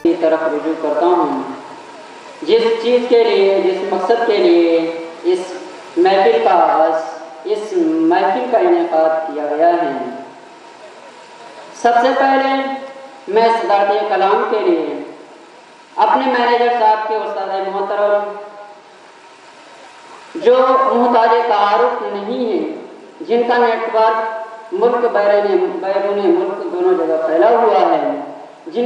کی طرف رجوع کرتا ہوں۔ جس چیز کے لیے، جس مقصد کے لیے اس محفل کا انعقاد کیا گیا ہے، سب سے پہلے میں صدارت کلام کے لیے اپنے مینیجر صاحب کے استاد محترم جو محتاج تعارف نہیں ہیں، جن کا نیٹ ورک ملک بیرون ملک دونوں جگہ پھیلا ہوا ہے، جو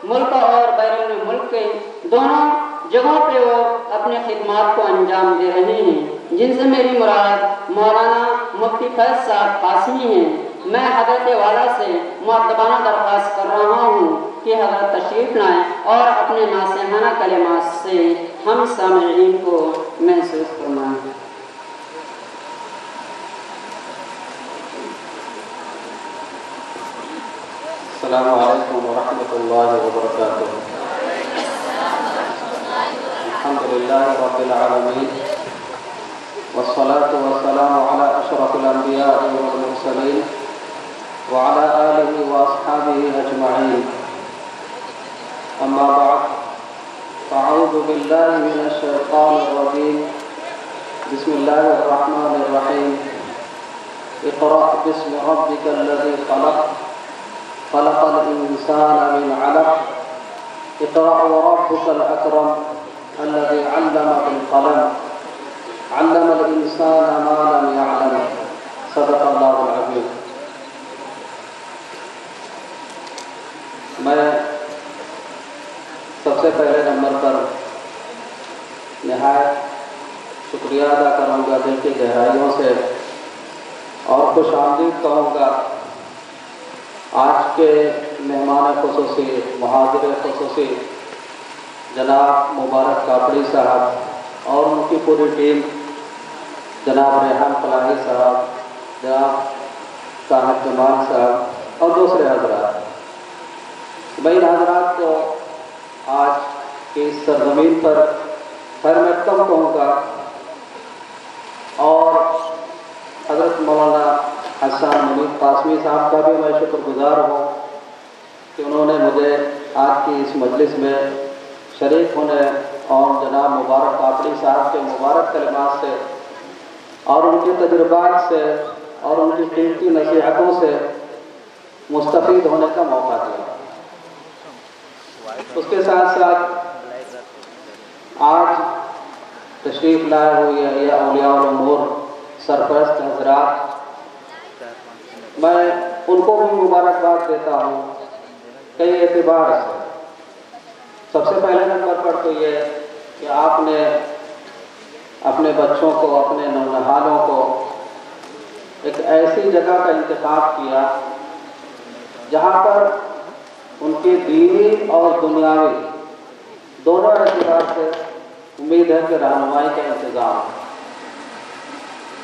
ملک اور بیرون ملک کے دونوں جگہوں پہ وہ اپنے خدمات کو انجام دے رہے ہیں، جن سے میری مراد مولانا مفتی فیض صاحب قاسمی ہیں۔ میں حضرت والا سے مؤدبانہ درخواست کر رہا ہوں کہ حضرت تشریف لائیں اور اپنے ناصحانہ کلمات سے ہم سامعین کو محسوس فرمائیں۔ السلام علیکم ورحمۃ اللہ وبرکاتہ۔ الحمدللہ رب العالمین والصلاة والسلام على اشرف الانبیاء والمرسلین وعلى آلہ واصحابہ اجمعین، اما بعد فاعوذ باللہ من الشیطان الرجیم، بسم اللہ الرحمن الرحیم، اقرأ باسم ربک الذی خلق خلق الإنسان من علق اقرأ وربك الأكرم الذي علم بالقلم علم الإنسان ما لم يعلم، صدق اللہ العظیم۔ میں سب سے پہلے نمبر پر نہایت شکریہ ادا کروں گا دل کی گہرائیوں سے، اور خوش آمدید کہوں گا آج کے مہمان خصوصی، محاضر خصوصی جناب مبارک کاپڑی صاحب اور ان کی پوری ٹیم، جناب ریحان فلاحی صاحب، جناب صاحب جمال صاحب اور دوسرے حضرات۔ میں ان حضرات کو آج کی اس سرزمین پر خیر مقدم کہوں گا، اور حضرت مولانا حسان منیب قاسمی صاحب کا بھی میں شکر گزار ہوں کہ انہوں نے مجھے آج کی اس مجلس میں شریک ہونے اور جناب مبارک کاپڑی صاحب کے مبارک کلمات سے اور ان کے تجربات سے اور ان کی قیمتی نصیحتوں سے مستفید ہونے کا موقع دیا۔ اس کے ساتھ ساتھ آج تشریف لائے ہوئے اولیاء الامور سرپرست حضرات، میں ان کو بھی مبارکباد دیتا ہوں کئی اعتبار سے۔ سب سے پہلے نمبر پر تو یہ کہ آپ نے اپنے بچوں کو، اپنے نونہالوں کو ایک ایسی جگہ کا انتخاب کیا جہاں پر ان کی دینی اور دنیاوی دونوں اعتبار سے امید ہے کہ رہنمائی کا انتظام ہے۔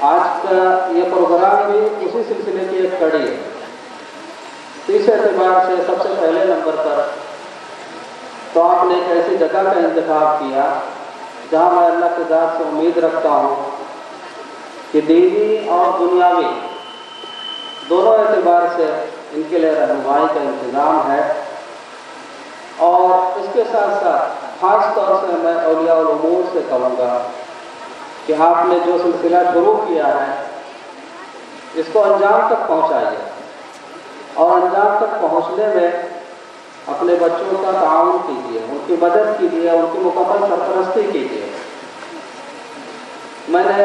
آج کا یہ پروگرام بھی اسی سلسلے کی ایک کڑی ہے۔ اس اعتبار سے سب سے پہلے نمبر پر تو آپ نے ایک ایسی جگہ کا انتخاب کیا جہاں میں اللہ کی ذات سے امید رکھتا ہوں کہ دینی اور دنیاوی دونوں اعتبار سے ان کے لیے رہنمائی کا انتظام ہے۔ اور اس کے ساتھ ساتھ خاص طور سے میں اولیاء الامور سے کہوں گا کہ آپ نے جو سلسلہ شروع کیا ہے اس کو انجام تک پہنچائیے، اور انجام تک پہنچنے میں اپنے بچوں کا تعاون کیجیے، ان کی مدد کیجیے، ان کی مکمل سرپرستی کیجیے۔ میں نے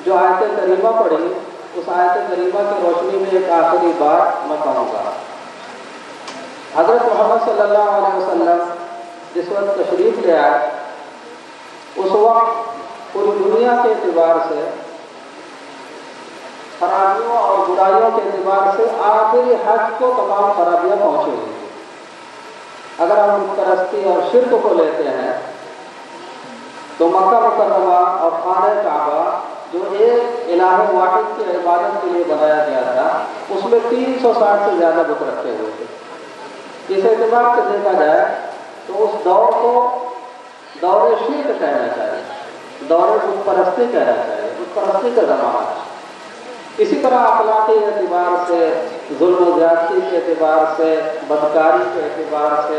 جو آیت کریمہ پڑھی، اس آیت کریمہ کی روشنی میں ایک آخری بات میں کہوں گا۔ حضرت محمد صلی اللہ علیہ وسلم جس وقت تشریف لے آئے، اس وقت پوری دنیا کے اعتبار سے، خرابیوں اور برائیوں کے اعتبار سے آخری حج کو تمام خرابیاں پہنچی ہوئی۔ اگر ہم بت پرستی اور شرک کو لیتے ہیں تو مکہ مکرمہ اور خانہ کعبہ جو ایک الہ واحد کی عبادت کے لیے بنایا گیا تھا، اس میں 360 سے زیادہ بت رکھے ہوئے تھے۔ اس اعتبار سے دیکھا جائے تو اس دور کو دور شرک کہنا چاہیے، دور بت پرستی کہنا چاہیے، بت پرستی کا زمانہ ہے۔ اسی طرح اخلاقی اعتبار سے، ظلم و زیادتی کے اعتبار سے، بدکاری کے اعتبار سے،